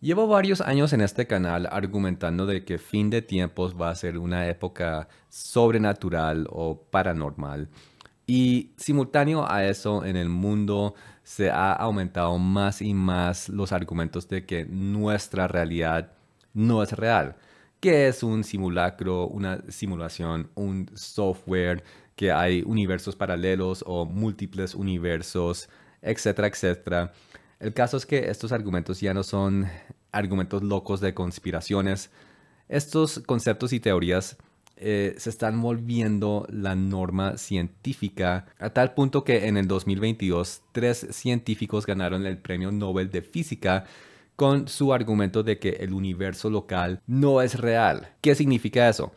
Llevo varios años en este canal argumentando de que fin de tiempos va a ser una época sobrenatural o paranormal. Y simultáneo a eso, en el mundo se ha aumentado más y más los argumentos de que nuestra realidad no es real, que es un simulacro, una simulación, un software, que hay universos paralelos o múltiples universos, etcétera, etcétera. El caso es que estos argumentos ya no son argumentos locos de conspiraciones. Estos conceptos y teorías se están volviendo la norma científica a tal punto que en el 2022 tres científicos ganaron el Premio Nobel de Física con su argumento de que el universo local no es real. ¿Qué significa eso?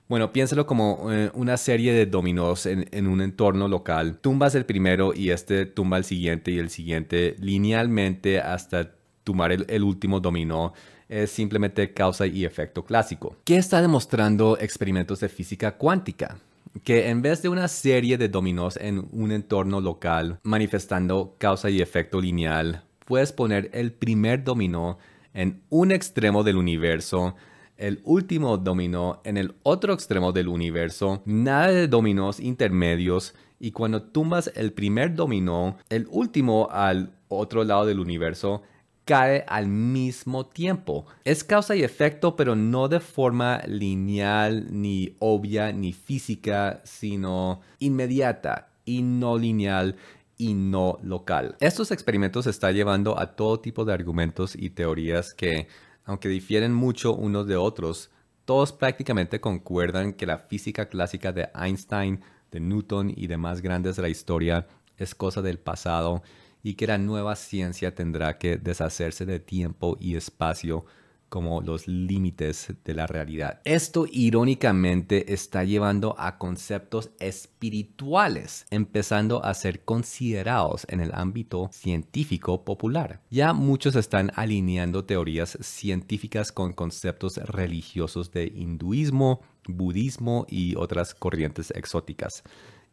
Bueno, piénsalo como una serie de dominós en un entorno local. Tumbas el primero y este tumba el siguiente y el siguiente linealmente hasta tumbar el último dominó. Es simplemente causa y efecto clásico. ¿Qué está demostrando experimentos de física cuántica? Que en vez de una serie de dominós en un entorno local manifestando causa y efecto lineal, puedes poner el primer dominó en un extremo del universo, el último dominó en el otro extremo del universo, nada de dominós intermedios, y cuando tumbas el primer dominó, el último al otro lado del universo cae al mismo tiempo. Es causa y efecto, pero no de forma lineal, ni obvia, ni física, sino inmediata y no lineal y no local. Estos experimentos están llevando a todo tipo de argumentos y teorías que, aunque difieren mucho unos de otros, todos prácticamente concuerdan que la física clásica de Einstein, de Newton y demás grandes de la historia es cosa del pasado y que la nueva ciencia tendrá que deshacerse de tiempo y espacio como los límites de la realidad. Esto irónicamente está llevando a conceptos espirituales, empezando a ser considerados en el ámbito científico popular. Ya muchos están alineando teorías científicas con conceptos religiosos de hinduismo, budismo y otras corrientes exóticas.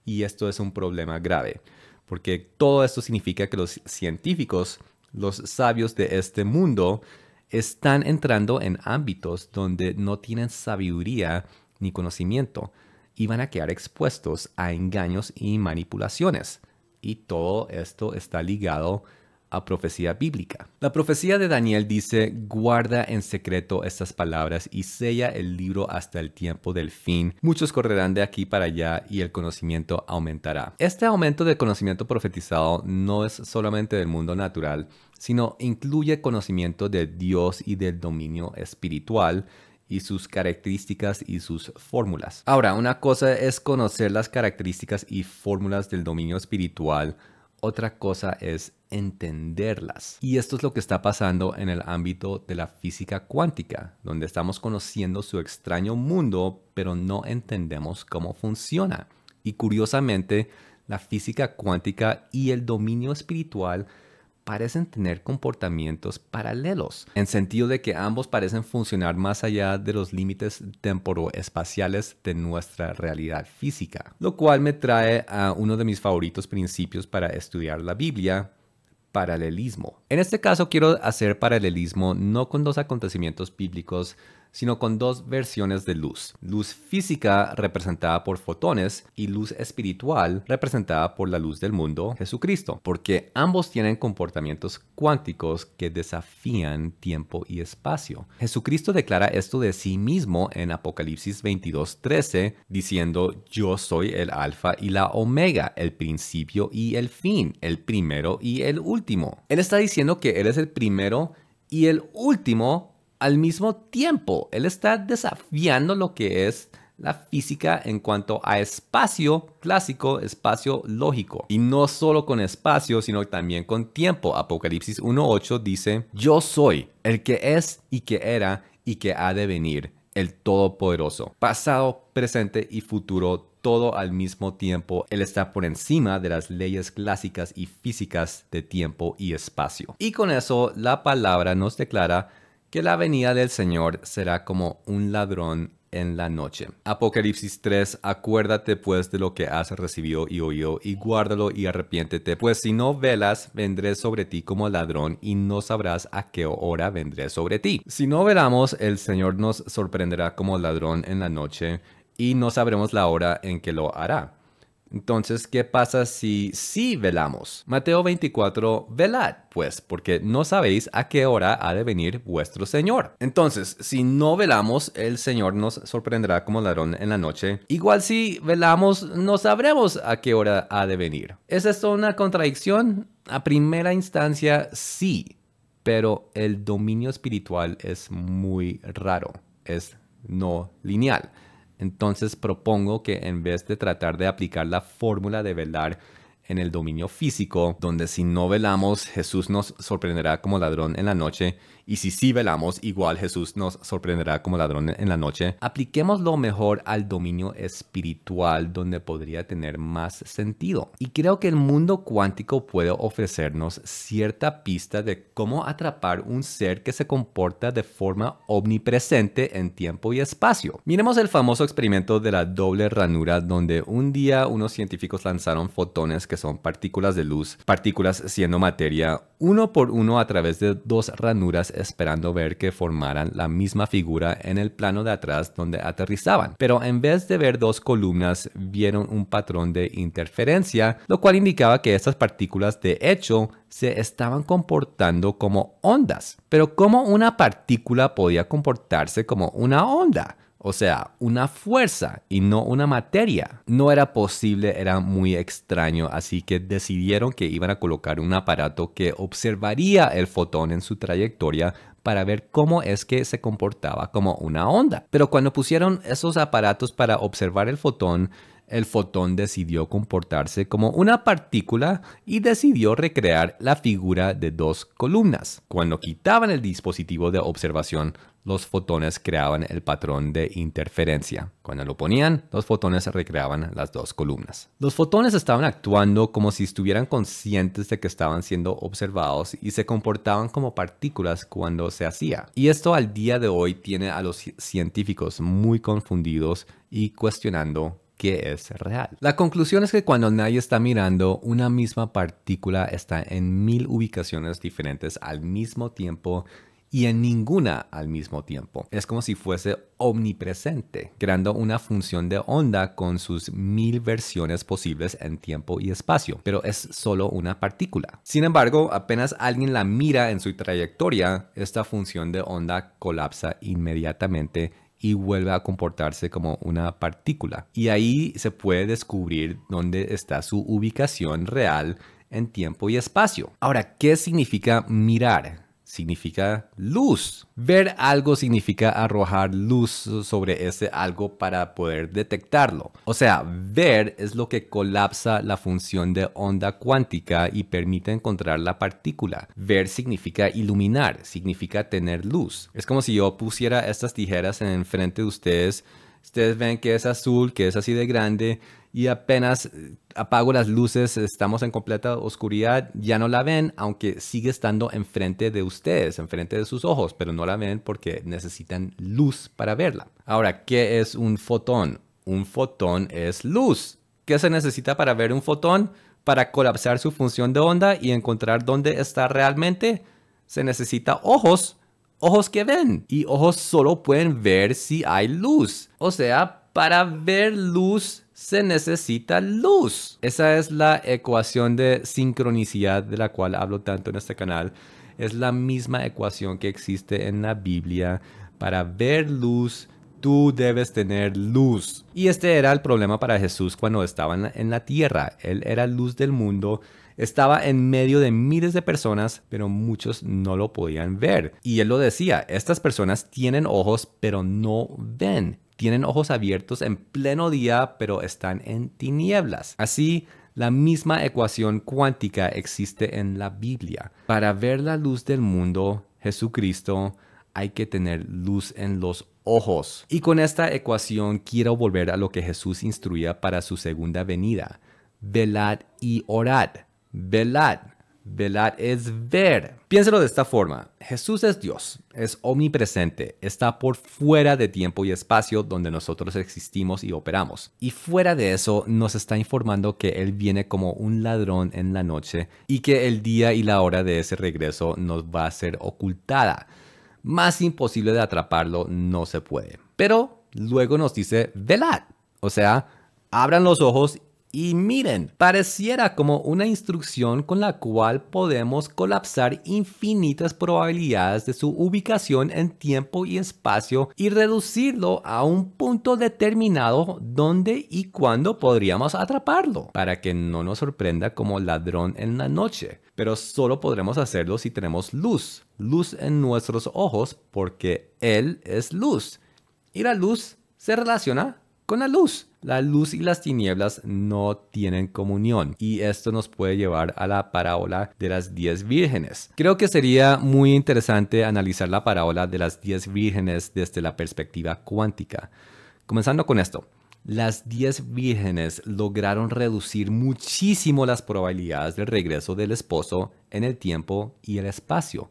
Y esto es un problema grave, porque todo esto significa que los científicos, los sabios de este mundo, están entrando en ámbitos donde no tienen sabiduría ni conocimiento y van a quedar expuestos a engaños y manipulaciones. Y todo esto está ligado a profecía bíblica. La profecía de Daniel dice: guarda en secreto estas palabras y sella el libro hasta el tiempo del fin. Muchos correrán de aquí para allá y el conocimiento aumentará. Este aumento de conocimiento profetizado no es solamente del mundo natural, sino incluye conocimiento de Dios y del dominio espiritual y sus características y sus fórmulas. Ahora, una cosa es conocer las características y fórmulas del dominio espiritual. Otra cosa es entenderlas. Y esto es lo que está pasando en el ámbito de la física cuántica, donde estamos conociendo su extraño mundo, pero no entendemos cómo funciona. Y curiosamente, la física cuántica y el dominio espiritual parecen tener comportamientos paralelos, en sentido de que ambos parecen funcionar más allá de los límites temporoespaciales de nuestra realidad física, lo cual me trae a uno de mis favoritos principios para estudiar la Biblia: paralelismo. En este caso quiero hacer paralelismo no con dos acontecimientos bíblicos, sino con dos versiones de luz. Luz física representada por fotones y luz espiritual representada por la luz del mundo, Jesucristo, porque ambos tienen comportamientos cuánticos que desafían tiempo y espacio. Jesucristo declara esto de sí mismo en Apocalipsis 22:13, diciendo: yo soy el alfa y la omega, el principio y el fin, el primero y el último. Él está diciendo que Él es el primero y el último al mismo tiempo. Él está desafiando lo que es la física en cuanto a espacio clásico, espacio lógico. Y no solo con espacio, sino también con tiempo. Apocalipsis 1:8 dice: yo soy el que es y que era y que ha de venir, el Todopoderoso. Pasado, presente y futuro, todo al mismo tiempo. Él está por encima de las leyes clásicas y físicas de tiempo y espacio. Y con eso la palabra nos declara que la venida del Señor será como un ladrón en la noche. Apocalipsis 3, acuérdate pues de lo que has recibido y oído, y guárdalo y arrepiéntete, pues si no velas, vendré sobre ti como ladrón, y no sabrás a qué hora vendré sobre ti. Si no velamos, el Señor nos sorprenderá como ladrón en la noche, y no sabremos la hora en que lo hará. Entonces, ¿qué pasa si sí velamos? Mateo 24, velad, pues, porque no sabéis a qué hora ha de venir vuestro Señor. Entonces, si no velamos, el Señor nos sorprenderá como ladrón en la noche. Igual si velamos, no sabremos a qué hora ha de venir. ¿Es esto una contradicción? A primera instancia, sí, pero el dominio espiritual es muy raro, es no lineal. Entonces propongo que en vez de tratar de aplicar la fórmula de velar en el dominio físico, donde si no velamos, Jesús nos sorprenderá como ladrón en la noche, y si sí velamos, igual Jesús nos sorprenderá como ladrón en la noche, apliquemos lo mejor al dominio espiritual, donde podría tener más sentido. Y creo que el mundo cuántico puede ofrecernos cierta pista de cómo atrapar un ser que se comporta de forma omnipresente en tiempo y espacio. Miremos el famoso experimento de la doble ranura, donde un día unos científicos lanzaron fotones que son partículas de luz, partículas siendo materia, uno por uno a través de dos ranuras, esperando ver que formaran la misma figura en el plano de atrás donde aterrizaban. Pero en vez de ver dos columnas, vieron un patrón de interferencia, lo cual indicaba que estas partículas de hecho se estaban comportando como ondas. Pero ¿cómo una partícula podía comportarse como una onda? O sea, una fuerza y no una materia. No era posible, era muy extraño, así que decidieron que iban a colocar un aparato que observaría el fotón en su trayectoria para ver cómo es que se comportaba como una onda. Pero cuando pusieron esos aparatos para observar el fotón decidió comportarse como una partícula y decidió recrear la figura de dos columnas. Cuando quitaban el dispositivo de observación, los fotones creaban el patrón de interferencia. Cuando lo ponían, los fotones recreaban las dos columnas. Los fotones estaban actuando como si estuvieran conscientes de que estaban siendo observados y se comportaban como partículas cuando se hacía. Y esto al día de hoy tiene a los científicos muy confundidos y cuestionando qué es real. La conclusión es que cuando nadie está mirando, una misma partícula está en 1000 ubicaciones diferentes al mismo tiempo y en ninguna al mismo tiempo. Es como si fuese omnipresente, creando una función de onda con sus 1000 versiones posibles en tiempo y espacio, pero es solo una partícula. Sin embargo, apenas alguien la mira en su trayectoria, esta función de onda colapsa inmediatamente y vuelve a comportarse como una partícula. Y ahí se puede descubrir dónde está su ubicación real en tiempo y espacio. Ahora, ¿qué significa mirar? Significa luz. Ver algo significa arrojar luz sobre ese algo para poder detectarlo. O sea, ver es lo que colapsa la función de onda cuántica y permite encontrar la partícula. Ver significa iluminar, significa tener luz. Es como si yo pusiera estas tijeras enfrente de ustedes. Ustedes ven que es azul, que es así de grande, y apenas apago las luces, estamos en completa oscuridad, ya no la ven, aunque sigue estando enfrente de ustedes, enfrente de sus ojos, pero no la ven porque necesitan luz para verla. Ahora, ¿qué es un fotón? Un fotón es luz. ¿Qué se necesita para ver un fotón? Para colapsar su función de onda y encontrar dónde está realmente, se necesita ojos. Ojos que ven, y ojos solo pueden ver si hay luz. O sea, para ver luz se necesita luz. Esa es la ecuación de sincronicidad de la cual hablo tanto en este canal. Es la misma ecuación que existe en la Biblia. Para ver luz, tú debes tener luz. Y este era el problema para Jesús cuando estaba en la tierra. Él era luz del mundo. Estaba en medio de miles de personas, pero muchos no lo podían ver. Y él lo decía, estas personas tienen ojos, pero no ven. Tienen ojos abiertos en pleno día, pero están en tinieblas. Así, la misma ecuación cuántica existe en la Biblia. Para ver la luz del mundo, Jesucristo, hay que tener luz en los ojos. Y con esta ecuación quiero volver a lo que Jesús instruía para su segunda venida. Velad y orad. Velad. Velar es ver. Piénselo de esta forma. Jesús es Dios, es omnipresente, está por fuera de tiempo y espacio donde nosotros existimos y operamos. Y fuera de eso nos está informando que Él viene como un ladrón en la noche y que el día y la hora de ese regreso nos va a ser ocultada. Más imposible de atraparlo no se puede. Pero luego nos dice velad, o sea, abran los ojos y miren. Pareciera como una instrucción con la cual podemos colapsar infinitas probabilidades de su ubicación en tiempo y espacio y reducirlo a un punto determinado donde y cuándo podríamos atraparlo, para que no nos sorprenda como ladrón en la noche. Pero solo podremos hacerlo si tenemos luz, luz en nuestros ojos, porque Él es luz. Y la luz se relaciona con la luz. La luz y las tinieblas no tienen comunión y esto nos puede llevar a la parábola de las 10 vírgenes. Creo que sería muy interesante analizar la parábola de las 10 vírgenes desde la perspectiva cuántica. Comenzando con esto. Las 10 vírgenes lograron reducir muchísimo las probabilidades del regreso del esposo en el tiempo y el espacio.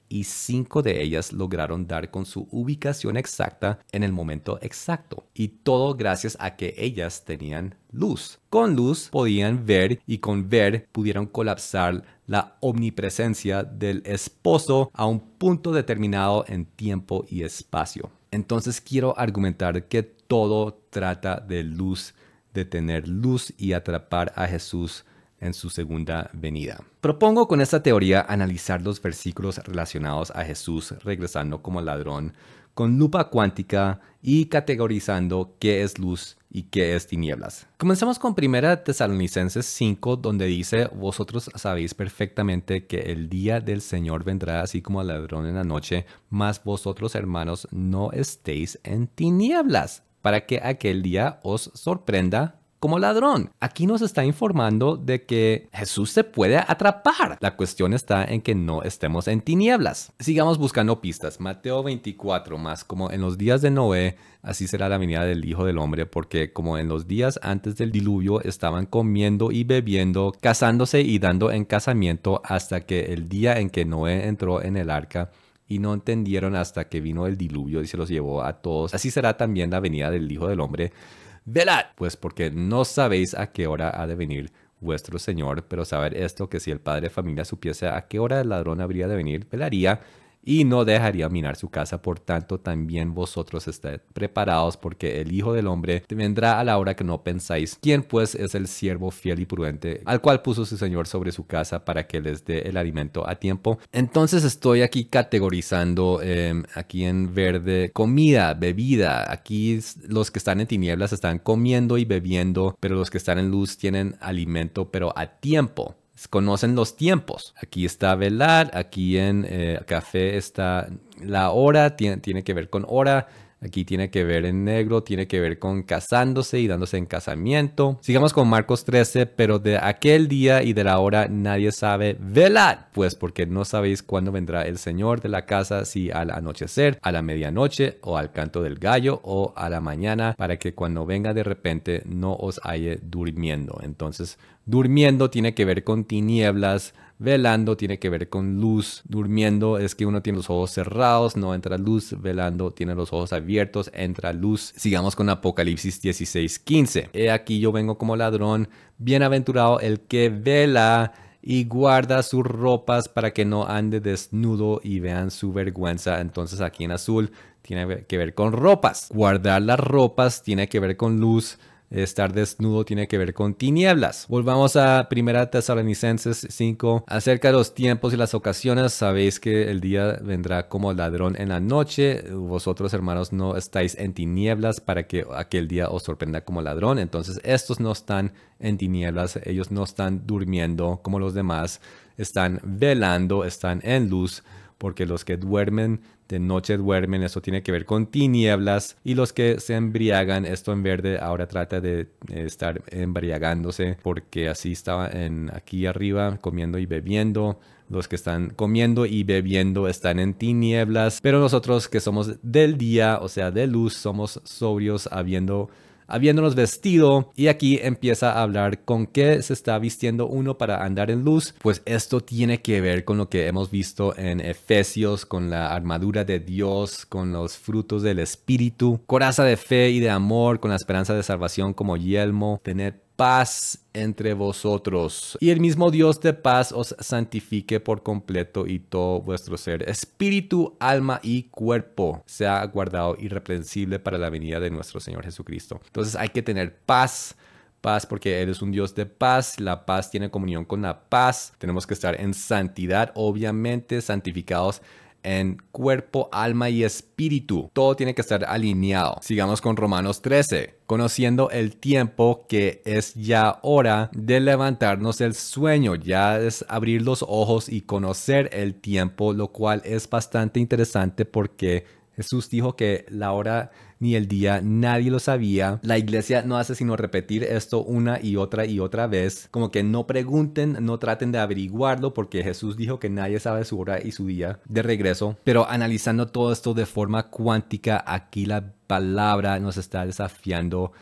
Y 5 de ellas lograron dar con su ubicación exacta en el momento exacto. Y todo gracias a que ellas tenían luz. Con luz podían ver y con ver pudieron colapsar la omnipresencia del esposo a un punto determinado en tiempo y espacio. Entonces quiero argumentar que todo trata de luz, de tener luz y atrapar a Jesús en su segunda venida. Propongo con esta teoría analizar los versículos relacionados a Jesús regresando como ladrón con lupa cuántica y categorizando qué es luz y qué es tinieblas. Comencemos con 1 Tesalonicenses 5, donde dice: vosotros sabéis perfectamente que el día del Señor vendrá así como el ladrón en la noche, mas vosotros, hermanos, no estéis en tinieblas, para que aquel día os sorprenda como ladrón. Aquí nos está informando de que Jesús se puede atrapar. La cuestión está en que no estemos en tinieblas. Sigamos buscando pistas. Mateo 24, más como en los días de Noé, así será la venida del Hijo del Hombre, porque como en los días antes del diluvio estaban comiendo y bebiendo, casándose y dando en casamiento hasta que el día en que Noé entró en el arca, y no entendieron hasta que vino el diluvio y se los llevó a todos. Así será también la venida del Hijo del Hombre. Velad, pues porque no sabéis a qué hora ha de venir vuestro Señor, pero saber esto, que si el padre de familia supiese a qué hora el ladrón habría de venir, velaría y no dejaría minar su casa. Por tanto, también vosotros estáis preparados, porque el Hijo del Hombre vendrá a la hora que no pensáis. ¿Quién pues es el siervo fiel y prudente, al cual puso su Señor sobre su casa para que les dé el alimento a tiempo? Entonces estoy aquí categorizando, aquí en verde, comida, bebida. Aquí los que están en tinieblas están comiendo y bebiendo, pero los que están en luz tienen alimento, pero a tiempo. Conocen los tiempos. Aquí está velar, aquí en café está la hora, tiene que ver con hora. Aquí tiene que ver en negro, tiene que ver con casándose y dándose en casamiento. Sigamos con Marcos 13, pero de aquel día y de la hora nadie sabe. Velad, pues porque no sabéis cuándo vendrá el Señor de la casa, si al anochecer, a la medianoche, o al canto del gallo, o a la mañana, para que cuando venga de repente no os halle durmiendo. Entonces, durmiendo tiene que ver con tinieblas. Velando tiene que ver con luz. Durmiendo es que uno tiene los ojos cerrados, no entra luz. Velando tiene los ojos abiertos, entra luz. Sigamos con Apocalipsis 16:15. He aquí yo vengo como ladrón. Bienaventurado el que vela y guarda sus ropas para que no ande desnudo y vean su vergüenza. Entonces aquí en azul tiene que ver con ropas. Guardar las ropas tiene que ver con luz. Estar desnudo tiene que ver con tinieblas. Volvamos a 1 Tesalonicenses 5. Acerca de los tiempos y las ocasiones, sabéis que el día vendrá como ladrón en la noche. Vosotros, hermanos, no estáis en tinieblas para que aquel día os sorprenda como ladrón. Entonces, estos no están en tinieblas. Ellos no están durmiendo como los demás. Están velando, están en luz. Porque los que duermen de noche duermen, eso tiene que ver con tinieblas. Y los que se embriagan, esto en verde ahora trata de estar embriagándose, porque así estaba aquí arriba, comiendo y bebiendo. Los que están comiendo y bebiendo están en tinieblas, pero nosotros que somos del día, o sea, de luz, somos sobrios, habiendo habiéndonos vestido. Y aquí empieza a hablar con qué se está vistiendo uno para andar en luz. Pues esto tiene que ver con lo que hemos visto en Efesios, con la armadura de Dios, con los frutos del Espíritu, coraza de fe y de amor, con la esperanza de salvación como yelmo, tener paz entre vosotros. Y el mismo Dios de paz os santifique por completo y todo vuestro ser, espíritu, alma y cuerpo, sea guardado irreprensible para la venida de nuestro Señor Jesucristo. Entonces hay que tener paz. Paz porque Él es un Dios de paz. La paz tiene comunión con la paz. Tenemos que estar en santidad, obviamente, santificados en cuerpo, alma y espíritu. Todo tiene que estar alineado. Sigamos con Romanos 13. Conociendo el tiempo, que es ya hora de levantarnos del sueño. Ya es abrir los ojos y conocer el tiempo, lo cual es bastante interesante porque Jesús dijo que la hora ni el día nadie lo sabía. La iglesia no hace sino repetir esto una y otra vez. Como que no pregunten, no traten de averiguarlo porque Jesús dijo que nadie sabe su hora y su día de regreso. Pero analizando todo esto de forma cuántica, aquí la palabra nos está desafiando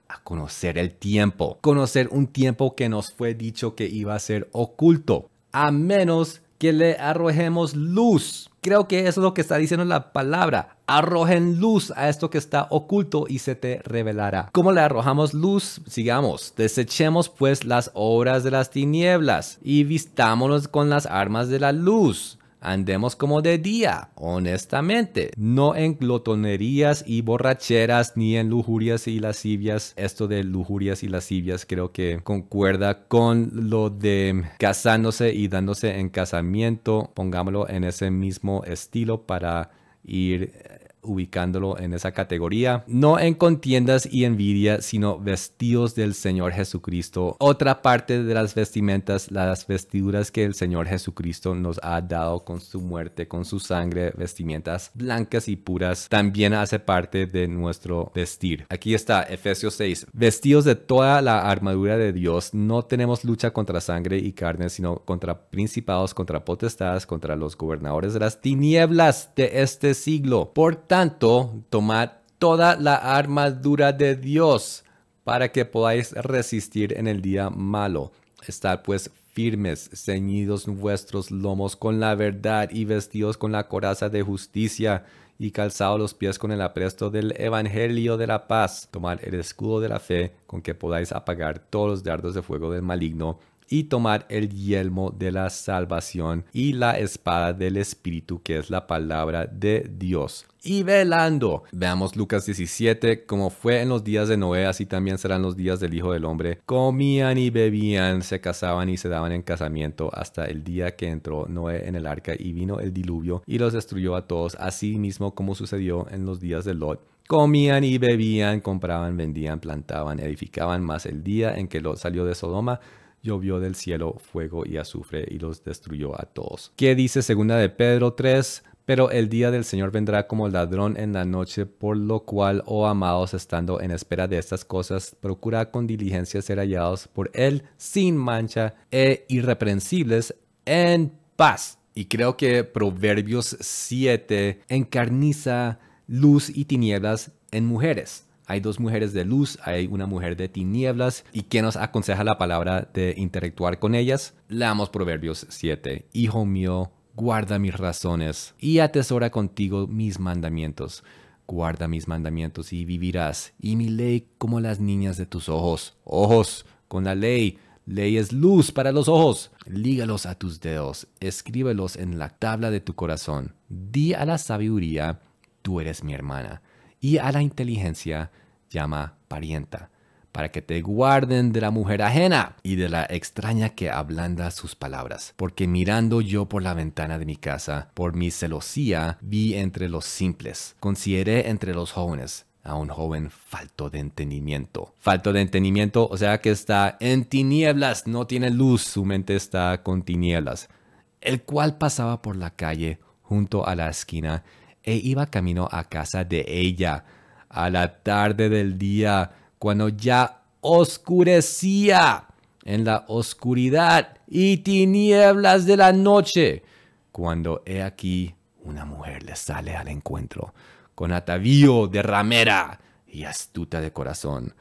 a conocer el tiempo. Conocer un tiempo que nos fue dicho que iba a ser oculto. A menos que le arrojemos luz. Creo que eso es lo que está diciendo la palabra. Arrojen luz a esto que está oculto y se te revelará. ¿Cómo le arrojamos luz? Sigamos. Desechemos pues las obras de las tinieblas y vistámonos con las armas de la luz. Andemos como de día, honestamente, no en glotonerías y borracheras, ni en lujurias y lascivias. Esto de lujurias y lascivias creo que concuerda con lo de casándose y dándose en casamiento. Pongámoslo en ese mismo estilo para ir ubicándolo en esa categoría. No en contiendas y envidia, sino vestidos del Señor Jesucristo. Otra parte de las vestimentas, las vestiduras que el Señor Jesucristo nos ha dado con su muerte, con su sangre, vestimentas blancas y puras, también hace parte de nuestro vestir. Aquí está Efesios 6. Vestidos de toda la armadura de Dios, no tenemos lucha contra sangre y carne, sino contra principados, contra potestades, contra los gobernadores de las tinieblas de este siglo. Por tanto, tomad toda la armadura de Dios para que podáis resistir en el día malo. Estad pues firmes, ceñidos vuestros lomos con la verdad y vestidos con la coraza de justicia y calzados los pies con el apresto del evangelio de la paz. Tomad el escudo de la fe con que podáis apagar todos los dardos de fuego del maligno. Y tomar el yelmo de la salvación y la espada del Espíritu, que es la palabra de Dios. Y velando, veamos Lucas 17, como fue en los días de Noé, así también serán los días del Hijo del Hombre. Comían y bebían, se casaban y se daban en casamiento hasta el día que entró Noé en el arca y vino el diluvio y los destruyó a todos, así mismo como sucedió en los días de Lot. Comían y bebían, compraban, vendían, plantaban, edificaban, mas el día en que Lot salió de Sodoma, llovió del cielo fuego y azufre y los destruyó a todos. ¿Qué dice segunda de Pedro 3? Pero el día del Señor vendrá como ladrón en la noche, por lo cual, oh amados, estando en espera de estas cosas, procurad con diligencia ser hallados por Él sin mancha e irreprensibles en paz. Y creo que Proverbios 7 encarniza luz y tinieblas en mujeres. Hay dos mujeres de luz, hay una mujer de tinieblas. ¿Y qué nos aconseja la palabra de interactuar con ellas? Leamos Proverbios 7. Hijo mío, guarda mis razones y atesora contigo mis mandamientos. Guarda mis mandamientos y vivirás, y mi ley como las niñas de tus ojos. Ojos con la ley. Ley es luz para los ojos. Lígalos a tus dedos, escríbelos en la tabla de tu corazón. Di a la sabiduría, tú eres mi hermana. Y a la inteligencia llama parienta, para que te guarden de la mujer ajena y de la extraña que ablanda sus palabras. Porque mirando yo por la ventana de mi casa, por mi celosía, vi entre los simples, consideré entre los jóvenes a un joven falto de entendimiento. Falto de entendimiento, o sea que está en tinieblas, no tiene luz, su mente está con tinieblas. El cual pasaba por la calle junto a la esquina e iba camino a casa de ella a la tarde del día, cuando ya oscurecía, en la oscuridad y tinieblas de la noche, cuando he aquí una mujer le sale al encuentro, con atavío de ramera y astuta de corazón,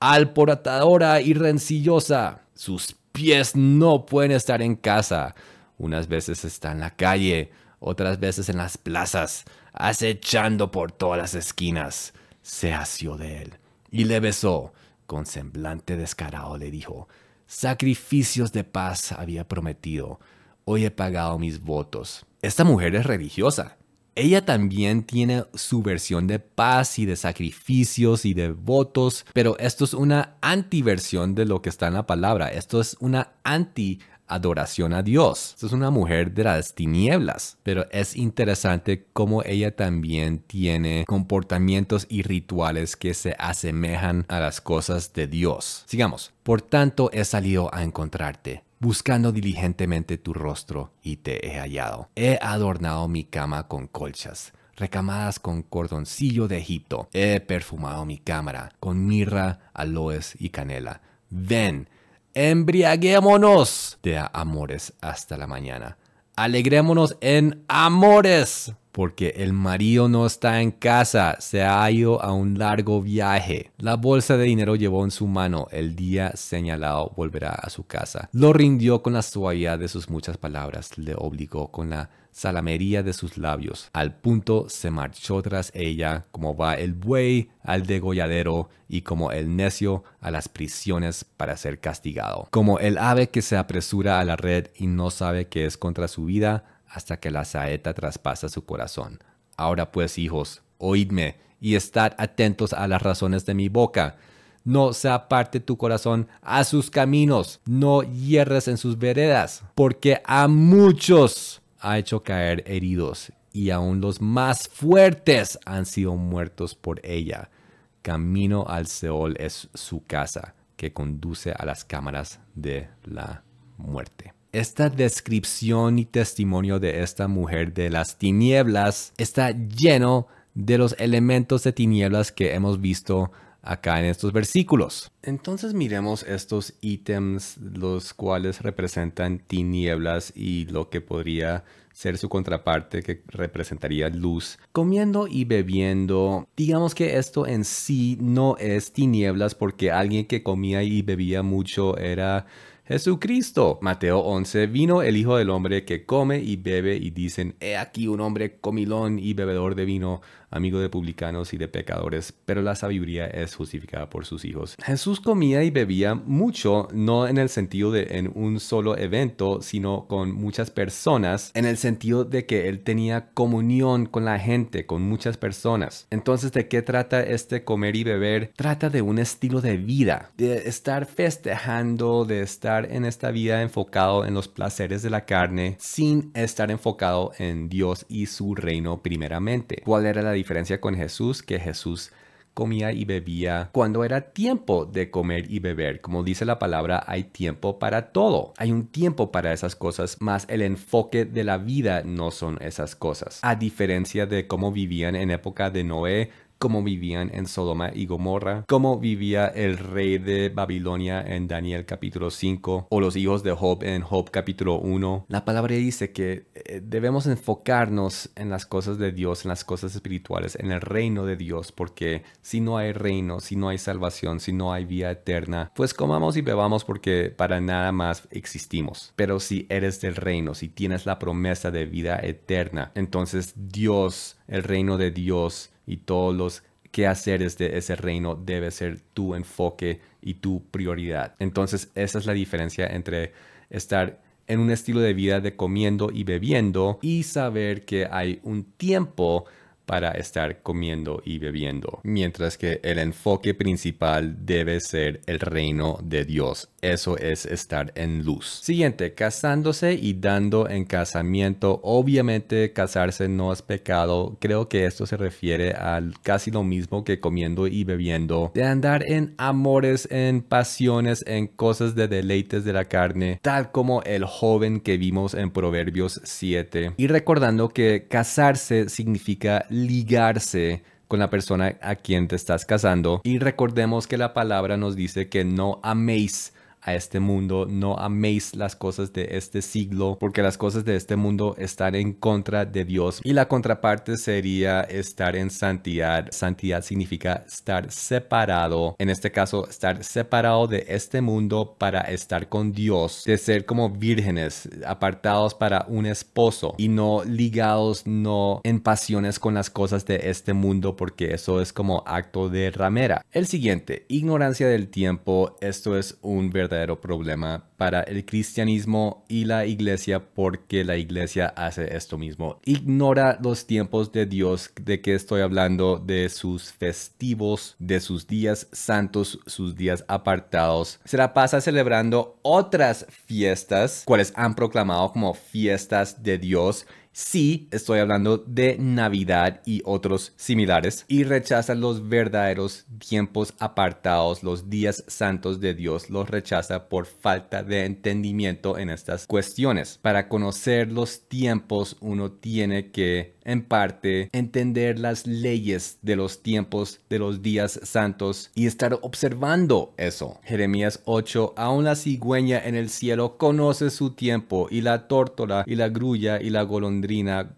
alborotadora y rencillosa. Sus pies no pueden estar en casa. Unas veces está en la calle, otras veces en las plazas, acechando por todas las esquinas. Se asió de él y le besó. Con semblante descarado le dijo: sacrificios de paz había prometido. Hoy he pagado mis votos. Esta mujer es religiosa. Ella también tiene su versión de paz y de sacrificios y de votos, pero esto es una antiversión de lo que está en la palabra. Esto es una anti-adoración a Dios. Esto es una mujer de las tinieblas, pero es interesante cómo ella también tiene comportamientos y rituales que se asemejan a las cosas de Dios. Sigamos. Por tanto, he salido a encontrarte, buscando diligentemente tu rostro, y te he hallado. He adornado mi cama con colchas, recamadas con cordoncillo de Egipto. He perfumado mi cámara con mirra, aloes y canela. Ven, embriaguémonos de amores hasta la mañana. Alegrémonos en amores, porque el marido no está en casa, se ha ido a un largo viaje. La bolsa de dinero llevó en su mano, el día señalado volverá a su casa. Lo rindió con la suavidad de sus muchas palabras, le obligó con la salamería de sus labios. Al punto se marchó tras ella, como va el buey al degolladero y como el necio a las prisiones para ser castigado. Como el ave que se apresura a la red y no sabe que es contra su vida hasta que la saeta traspasa su corazón. Ahora pues, hijos, oídme y estad atentos a las razones de mi boca. No se aparte tu corazón a sus caminos, no hierres en sus veredas, porque a muchos ha hecho caer heridos, y aun los más fuertes han sido muertos por ella. Camino al Seol es su casa, que conduce a las cámaras de la muerte. Esta descripción y testimonio de esta mujer de las tinieblas está lleno de los elementos de tinieblas que hemos visto acá en estos versículos. Entonces miremos estos ítems, los cuales representan tinieblas y lo que podría ser su contraparte, que representaría luz. Comiendo y bebiendo, digamos que esto en sí no es tinieblas, porque alguien que comía y bebía mucho era Jesucristo. Mateo 11, vino el Hijo del Hombre que come y bebe, y dicen: he aquí un hombre comilón y bebedor de vino, amigo de publicanos y de pecadores, pero la sabiduría es justificada por sus hijos. Jesús comía y bebía mucho, no en el sentido de en un solo evento, sino con muchas personas, en el sentido de que él tenía comunión con la gente, con muchas personas. Entonces, ¿de qué trata este comer y beber? Trata de un estilo de vida, de estar festejando, de estar en esta vida enfocado en los placeres de la carne, sin estar enfocado en Dios y su reino primeramente. ¿Cuál era la diferencia con Jesús? Que Jesús comía y bebía cuando era tiempo de comer y beber. Como dice la palabra, hay tiempo para todo. Hay un tiempo para esas cosas, más el enfoque de la vida no son esas cosas. A diferencia de cómo vivían en época de Noé, cómo vivían en Sodoma y Gomorra, cómo vivía el rey de Babilonia en Daniel capítulo 5, o los hijos de Job en Job capítulo 1. La palabra dice que debemos enfocarnos en las cosas de Dios, en las cosas espirituales, en el reino de Dios, porque si no hay reino, si no hay salvación, si no hay vida eterna, pues comamos y bebamos porque para nada más existimos. Pero si eres del reino, si tienes la promesa de vida eterna, entonces Dios, el reino de Dios y todos los quehaceres de ese reino debe ser tu enfoque y tu prioridad. Entonces esa es la diferencia entre estar en un estilo de vida de comiendo y bebiendo y saber que hay un tiempo para estar comiendo y bebiendo, mientras que el enfoque principal debe ser el reino de Dios. Eso es estar en luz. Siguiente, casándose y dando en casamiento. Obviamente casarse no es pecado. Creo que esto se refiere a casi lo mismo que comiendo y bebiendo, de andar en amores, en pasiones, en cosas de deleites de la carne, tal como el joven que vimos en Proverbios 7. Y recordando que casarse significa ligarse con la persona a quien te estás casando. Y recordemos que la palabra nos dice que no améis a este mundo, no améis las cosas de este siglo, porque las cosas de este mundo están en contra de Dios. Y la contraparte sería estar en santidad. Santidad significa estar separado, en este caso estar separado de este mundo para estar con Dios, de ser como vírgenes, apartados para un esposo y no ligados, no en pasiones con las cosas de este mundo, porque eso es como acto de ramera. El siguiente, ignorancia del tiempo. Esto es un verdadero problema para el cristianismo y la iglesia, porque la iglesia hace esto mismo. Ignora los tiempos de Dios. ¿De qué estoy hablando? De sus festivos, de sus días santos, sus días apartados. Se la pasa celebrando otras fiestas, cuales han proclamado como fiestas de Dios. Sí, estoy hablando de Navidad y otros similares, y rechaza los verdaderos tiempos apartados, los días santos de Dios, los rechaza por falta de entendimiento en estas cuestiones. Para conocer los tiempos, uno tiene que, en parte, entender las leyes de los tiempos de los días santos y estar observando eso. Jeremías 8, aún la cigüeña en el cielo conoce su tiempo, y la tórtola y la grulla y la golondrina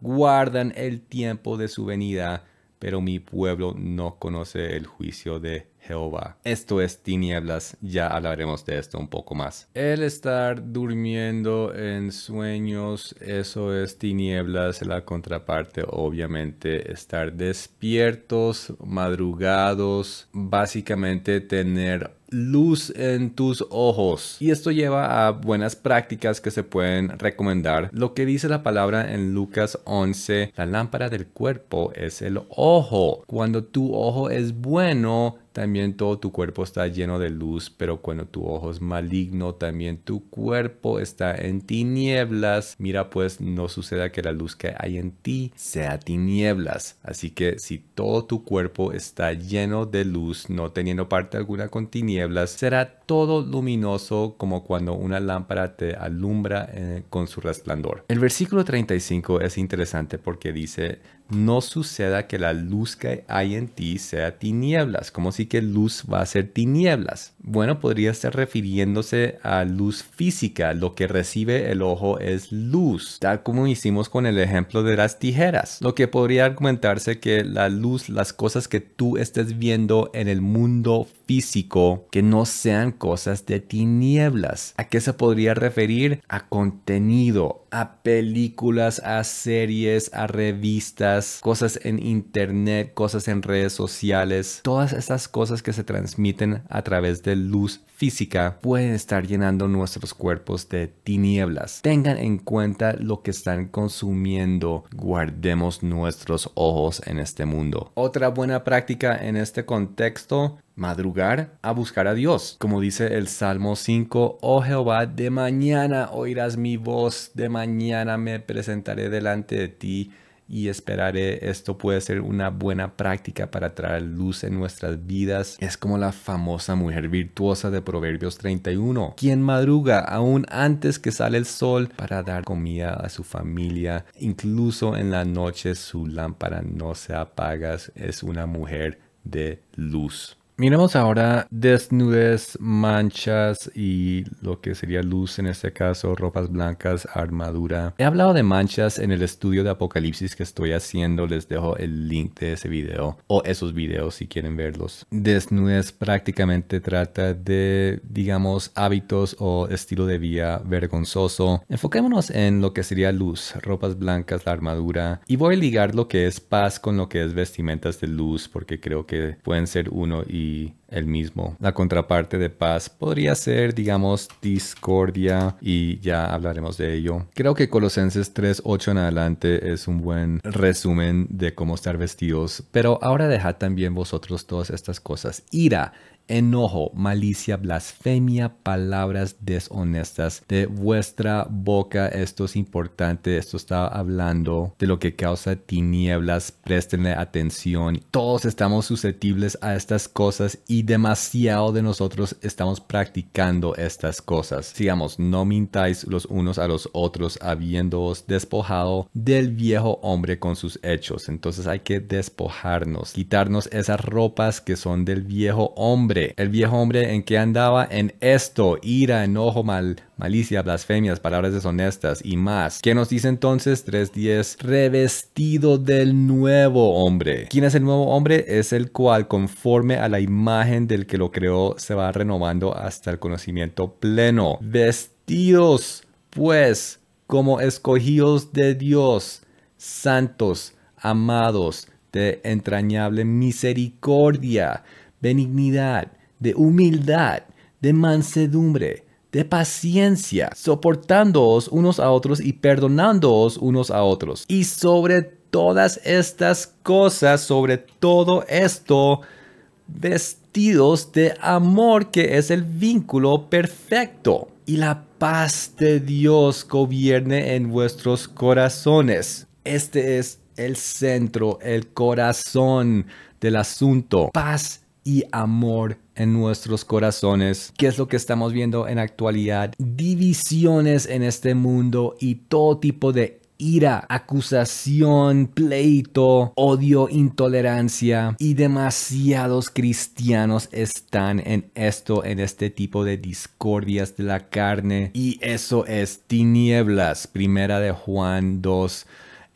guardan el tiempo de su venida, pero mi pueblo no conoce el juicio de Jehová. Esto es tinieblas, ya hablaremos de esto un poco más. El estar durmiendo en sueños, eso es tinieblas. La contraparte, obviamente, estar despiertos, madrugados, básicamente tener luz en tus ojos. Y esto lleva a buenas prácticas que se pueden recomendar. Lo que dice la palabra en Lucas 11, la lámpara del cuerpo es el ojo. Cuando tu ojo es bueno, también todo tu cuerpo está lleno de luz, pero cuando tu ojo es maligno, también tu cuerpo está en tinieblas. Mira, pues no suceda que la luz que hay en ti sea tinieblas. Así que si todo tu cuerpo está lleno de luz, no teniendo parte alguna con tinieblas, será todo luminoso, como cuando una lámpara te alumbra con su resplandor. El versículo 35 es interesante porque dice: no suceda que la luz que hay en ti sea tinieblas, como si que luz va a ser tinieblas. Bueno, podría estar refiriéndose a luz física. Lo que recibe el ojo es luz, tal como hicimos con el ejemplo de las tijeras. Lo que podría argumentarse que la luz, las cosas que tú estés viendo en el mundo físico, que no sean cosas de tinieblas. ¿A qué se podría referir? A contenido, a películas, a series, a revistas, cosas en internet, cosas en redes sociales. Todas estas cosas que se transmiten a través de luz física pueden estar llenando nuestros cuerpos de tinieblas. Tengan en cuenta lo que están consumiendo. Guardemos nuestros ojos en este mundo. Otra buena práctica en este contexto: madrugar a buscar a Dios. Como dice el Salmo 5, oh Jehová, de mañana oirás mi voz, de mañana me presentaré delante de ti y esperaré. Esto puede ser una buena práctica para traer luz en nuestras vidas. Es como la famosa mujer virtuosa de Proverbios 31, quien madruga aún antes que sale el sol para dar comida a su familia. Incluso en la noche su lámpara no se apaga. Es una mujer de luz. Miremos ahora desnudez, manchas y lo que sería luz en este caso, ropas blancas, armadura. He hablado de manchas en el estudio de Apocalipsis que estoy haciendo. Les dejo el link de ese video o esos videos si quieren verlos. Desnudez prácticamente trata de, digamos, hábitos o estilo de vida vergonzoso. Enfoquémonos en lo que sería luz, ropas blancas, la armadura. Y voy a ligar lo que es paz con lo que es vestimentas de luz, porque creo que pueden ser uno y el mismo. La contraparte de paz podría ser, digamos, discordia, y ya hablaremos de ello. Creo que Colosenses 3:8 en adelante es un buen resumen de cómo estar vestidos, pero ahora dejad también vosotros todas estas cosas: ira, enojo, malicia, blasfemia, palabras deshonestas de vuestra boca. Esto es importante. Esto está hablando de lo que causa tinieblas. Préstenle atención. Todos estamos susceptibles a estas cosas y y demasiado de nosotros estamos practicando estas cosas. Sigamos, no mintáis los unos a los otros, habiéndoos despojado del viejo hombre con sus hechos. Entonces hay que despojarnos, quitarnos esas ropas que son del viejo hombre. El viejo hombre, ¿en qué andaba? En esto: ira, enojo, malicia, blasfemias, palabras deshonestas y más. ¿Qué nos dice entonces? 3:10, revestido del nuevo hombre. ¿Quién es el nuevo hombre? Es el cual, conforme a la imagen del que lo creó, se va renovando hasta el conocimiento pleno. Vestidos, pues, como escogidos de Dios, santos, amados, de entrañable misericordia, benignidad, de humildad, de mansedumbre, de paciencia, soportándoos unos a otros y perdonándoos unos a otros. Y sobre todas estas cosas, sobre todo esto, vestidos de amor, que es el vínculo perfecto. Y la paz de Dios gobierne en vuestros corazones. Este es el centro, el corazón del asunto. Paz y amor en nuestros corazones. ¿Qué es lo que estamos viendo en la actualidad? Divisiones en este mundo y todo tipo de ira, acusación, pleito, odio, intolerancia, y demasiados cristianos están en esto, en este tipo de discordias de la carne, y eso es tinieblas. Primera de Juan 2.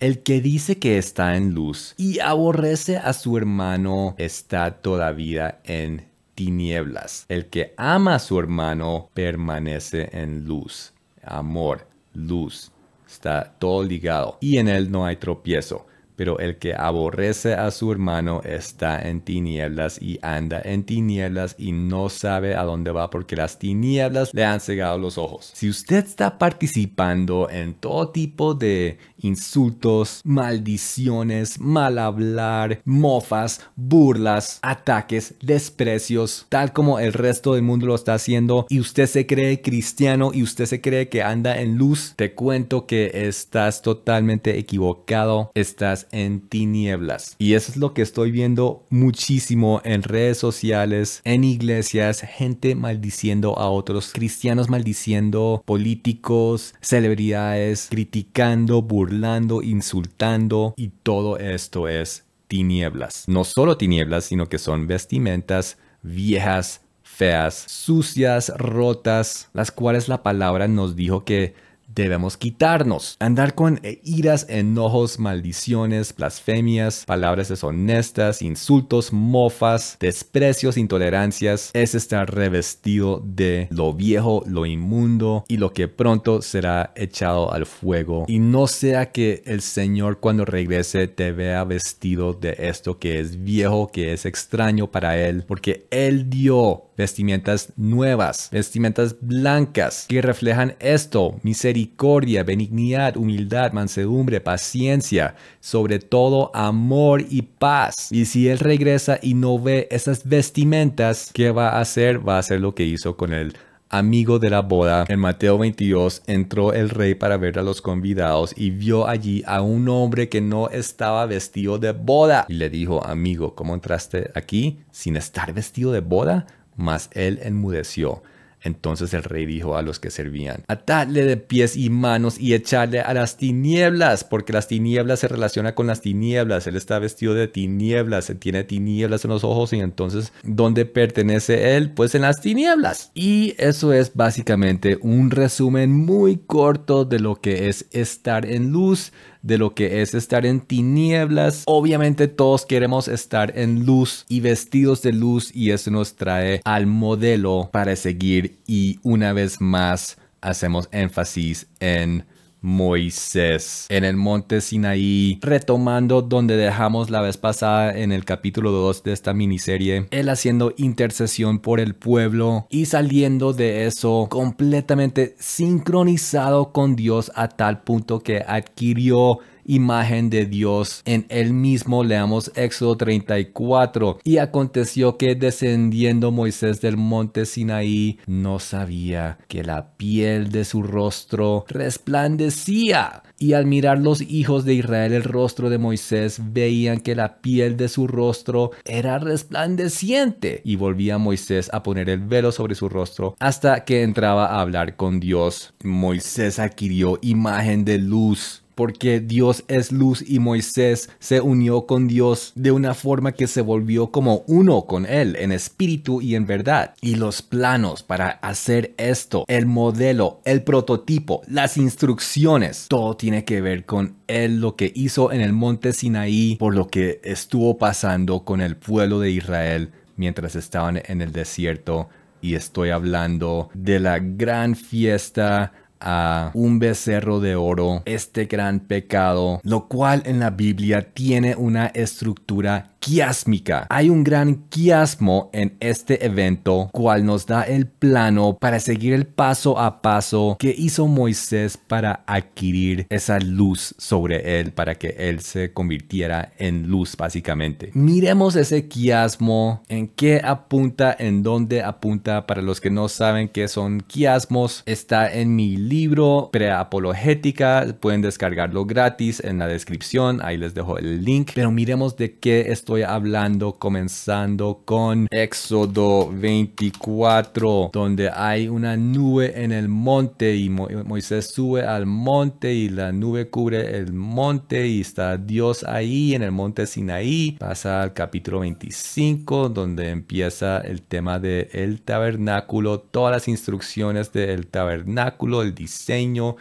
El que dice que está en luz y aborrece a su hermano está todavía en tinieblas. El que ama a su hermano permanece en luz. Amor, luz, está todo ligado y en él no hay tropiezo. Pero el que aborrece a su hermano está en tinieblas y anda en tinieblas y no sabe a dónde va, porque las tinieblas le han cegado los ojos. Si usted está participando en todo tipo de insultos, maldiciones, mal hablar, mofas, burlas, ataques, desprecios, tal como el resto del mundo lo está haciendo, y usted se cree cristiano y usted se cree que anda en luz, te cuento que estás totalmente equivocado. Estás en tinieblas. Y eso es lo que estoy viendo muchísimo en redes sociales, en iglesias, gente maldiciendo a otros, cristianos maldiciendo políticos, celebridades, criticando, burlando, insultando, y todo esto es tinieblas. No solo tinieblas, sino que son vestimentas viejas, feas, sucias, rotas, las cuales la palabra nos dijo que debemos quitarnos. Andar con iras, enojos, maldiciones, blasfemias, palabras deshonestas, insultos, mofas, desprecios, intolerancias, es estar revestido de lo viejo, lo inmundo y lo que pronto será echado al fuego. Y no sea que el Señor, cuando regrese, te vea vestido de esto que es viejo, que es extraño para Él, porque Él dio vestimentas nuevas, vestimentas blancas que reflejan esto: misericordia, benignidad, humildad, mansedumbre, paciencia, sobre todo amor y paz. Y si Él regresa y no ve esas vestimentas, ¿qué va a hacer? Va a hacer lo que hizo con el amigo de la boda. En Mateo 22 entró el rey para ver a los convidados y vio allí a un hombre que no estaba vestido de boda. Y le dijo: amigo, ¿cómo entraste aquí sin estar vestido de boda? Mas él enmudeció. Entonces el rey dijo a los que servían: atadle de pies y manos y echadle a las tinieblas, porque las tinieblas se relaciona con las tinieblas. Él está vestido de tinieblas, se tiene tinieblas en los ojos, y entonces, ¿dónde pertenece él? Pues en las tinieblas. Y eso es básicamente un resumen muy corto de lo que es estar en luz, de lo que es estar en tinieblas. Obviamente todos queremos estar en luz y vestidos de luz, y eso nos trae al modelo para seguir, y una vez más hacemos énfasis en Moisés en el monte Sinaí, retomando donde dejamos la vez pasada en el capítulo 2 de esta miniserie, él haciendo intercesión por el pueblo y saliendo de eso completamente sincronizado con Dios, a tal punto que adquirió imagen de Dios en él mismo. Leamos Éxodo 34. Y aconteció que descendiendo Moisés del monte Sinaí, no sabía que la piel de su rostro resplandecía. Y al mirar los hijos de Israel el rostro de Moisés, veían que la piel de su rostro era resplandeciente. Y volvía Moisés a poner el velo sobre su rostro hasta que entraba a hablar con Dios. Moisés adquirió imagen de luz, porque Dios es luz y Moisés se unió con Dios de una forma que se volvió como uno con él en espíritu y en verdad. Y los planos para hacer esto, el modelo, el prototipo, las instrucciones, todo tiene que ver con él, lo que hizo en el monte Sinaí, por lo que estuvo pasando con el pueblo de Israel mientras estaban en el desierto. Y estoy hablando de la gran fiesta a un becerro de oro, este gran pecado, lo cual en la Biblia tiene una estructura quiásmica. Hay un gran quiasmo en este evento, cual nos da el plano para seguir el paso a paso que hizo Moisés para adquirir esa luz sobre él, para que él se convirtiera en luz básicamente. Miremos ese quiasmo, en qué apunta, en dónde apunta. Para los que no saben qué son quiasmos, está en mi libro Preapologética, pueden descargarlo gratis en la descripción, ahí les dejo el link. Pero miremos de qué estoy hablando, comenzando con Éxodo 24, donde hay una nube en el monte y Moisés sube al monte y la nube cubre el monte y está Dios ahí en el monte Sinaí. Pasa al capítulo 25, donde empieza el tema del tabernáculo, todas las instrucciones del tabernáculo, el diseño,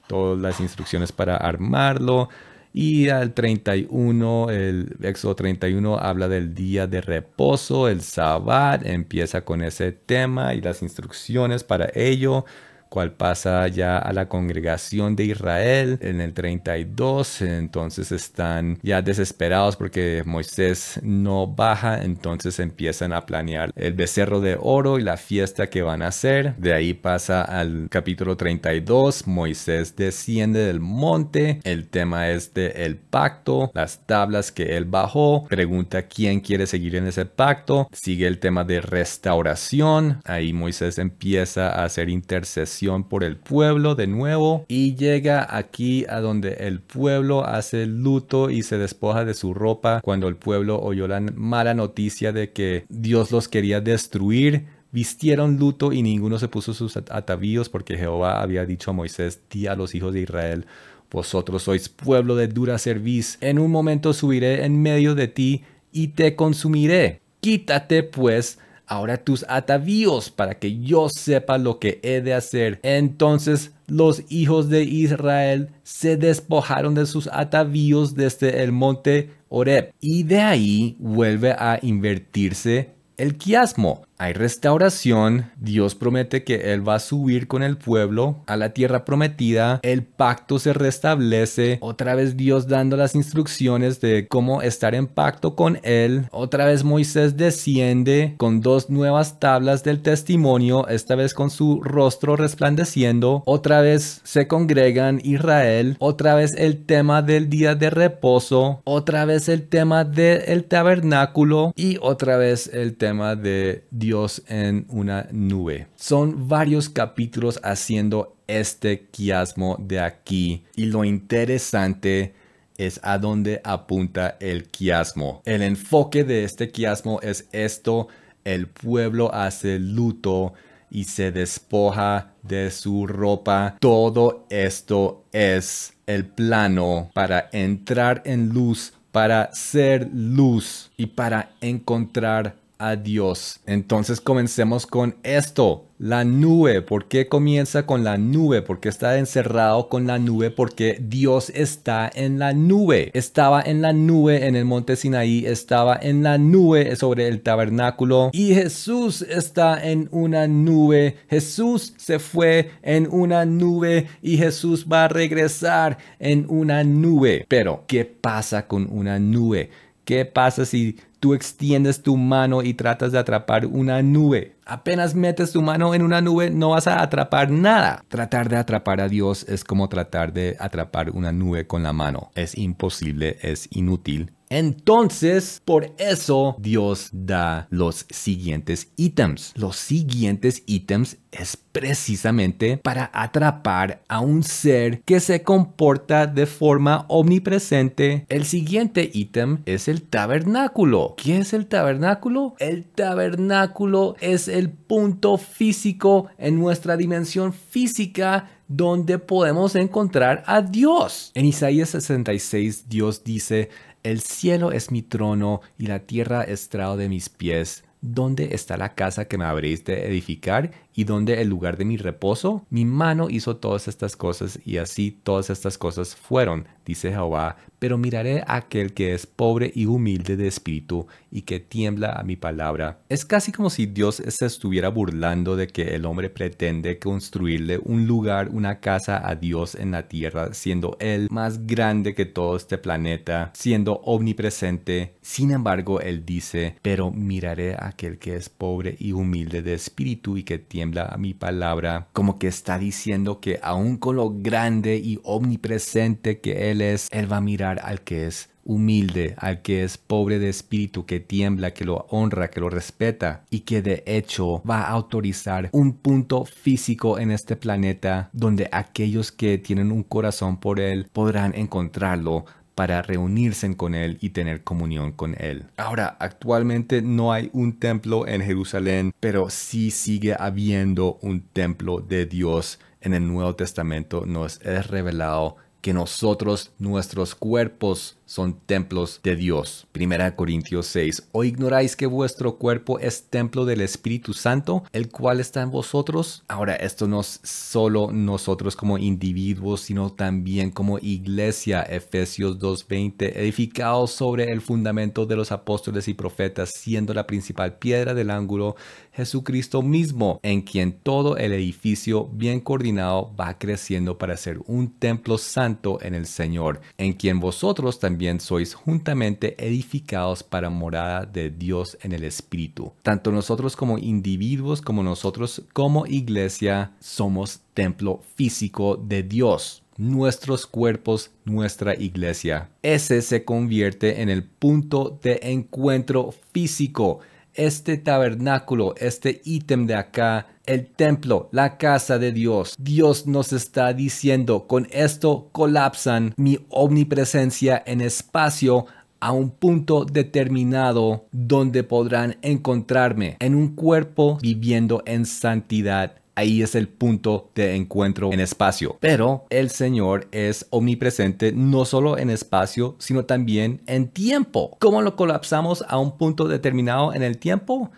todas las instrucciones para armarlo. Y al 31, el Éxodo 31 habla del día de reposo, el Sabbat, empieza con ese tema y las instrucciones para ello, cual pasa ya a la congregación de Israel en el 32. Entonces están ya desesperados porque Moisés no baja, entonces empiezan a planear el becerro de oro y la fiesta que van a hacer. De ahí pasa al capítulo 32, Moisés desciende del monte, el tema es el pacto, las tablas que él bajó, pregunta quién quiere seguir en ese pacto, sigue el tema de restauración, ahí Moisés empieza a hacer intercesión por el pueblo de nuevo y llega aquí a donde el pueblo hace luto y se despoja de su ropa cuando el pueblo oyó la mala noticia de que Dios los quería destruir. Vistieron luto y ninguno se puso sus atavíos porque Jehová había dicho a Moisés: di a los hijos de Israel: vosotros sois pueblo de dura cerviz, en un momento subiré en medio de ti y te consumiré. Quítate pues ahora tus atavíos para que yo sepa lo que he de hacer. Entonces los hijos de Israel se despojaron de sus atavíos desde el monte Horeb. Y de ahí vuelve a invertirse el quiasmo. Hay restauración, Dios promete que Él va a subir con el pueblo a la tierra prometida, el pacto se restablece, otra vez Dios dando las instrucciones de cómo estar en pacto con Él, otra vez Moisés desciende con 2 nuevas tablas del testimonio, esta vez con su rostro resplandeciendo, otra vez se congregan Israel, otra vez el tema del día de reposo, otra vez el tema del tabernáculo y otra vez el tema de Dios en una nube. Son varios capítulos haciendo este quiasmo de aquí y lo interesante es a dónde apunta el quiasmo. El enfoque de este quiasmo es esto: el pueblo hace luto y se despoja de su ropa. Todo esto es el plano para entrar en luz, para ser luz y para encontrar a Dios. Entonces comencemos con esto, la nube. ¿Por qué comienza con la nube? ¿Por qué está encerrado con la nube? Porque Dios está en la nube. Estaba en la nube en el monte Sinaí, estaba en la nube sobre el tabernáculo y Jesús está en una nube. Jesús se fue en una nube y Jesús va a regresar en una nube. Pero, ¿qué pasa con una nube? ¿Qué pasa si tú extiendes tu mano y tratas de atrapar una nube? Apenas metes tu mano en una nube, no vas a atrapar nada. Tratar de atrapar a Dios es como tratar de atrapar una nube con la mano. Es imposible, es inútil. Entonces, por eso Dios da los siguientes ítems. Los siguientes ítems es precisamente para atrapar a un ser que se comporta de forma omnipresente. El siguiente ítem es el tabernáculo. ¿Qué es el tabernáculo? El tabernáculo es el punto físico en nuestra dimensión física donde podemos encontrar a Dios. En Isaías 66, Dios dice: el cielo es mi trono y la tierra estrado de mis pies. ¿Dónde está la casa que me habréis de edificar? ¿Y dónde el lugar de mi reposo? Mi mano hizo todas estas cosas y así todas estas cosas fueron, dice Jehová. Pero miraré a aquel que es pobre y humilde de espíritu y que tiembla a mi palabra. Es casi como si Dios se estuviera burlando de que el hombre pretende construirle un lugar, una casa a Dios en la tierra, siendo Él más grande que todo este planeta, siendo omnipresente. Sin embargo, Él dice: pero miraré a aquel que es pobre y humilde de espíritu y que tiembla a mi palabra. Como que está diciendo que aun con lo grande y omnipresente que Él es, Él va a mirar al que es humilde, al que es pobre de espíritu, que tiembla, que lo honra, que lo respeta y que de hecho va a autorizar un punto físico en este planeta donde aquellos que tienen un corazón por Él podrán encontrarlo para reunirse con Él y tener comunión con Él. Ahora, actualmente no hay un templo en Jerusalén, pero sí sigue habiendo un templo de Dios. En el Nuevo Testamento nos es revelado que nosotros, nuestros cuerpos, son templos de Dios. 1 Corintios 6. ¿O ignoráis que vuestro cuerpo es templo del Espíritu Santo, el cual está en vosotros? Ahora, esto no es solo nosotros como individuos, sino también como iglesia. Efesios 2:20. Edificados sobre el fundamento de los apóstoles y profetas, siendo la principal piedra del ángulo Jesucristo mismo, en quien todo el edificio bien coordinado va creciendo para ser un templo santo en el Señor, en quien vosotros también sois juntamente edificados para morada de Dios en el Espíritu. Tanto nosotros como individuos como nosotros como iglesia somos templo físico de Dios. Nuestros cuerpos, nuestra iglesia. Ese se convierte en el punto de encuentro físico. Este tabernáculo, este ítem de acá, el templo, la casa de Dios. Dios nos está diciendo: con esto colapsan mi omnipresencia en espacio a un punto determinado donde podrán encontrarme en un cuerpo viviendo en santidad. Ahí es el punto de encuentro en espacio. Pero el Señor es omnipresente no solo en espacio, sino también en tiempo. ¿Cómo lo colapsamos a un punto determinado en el tiempo?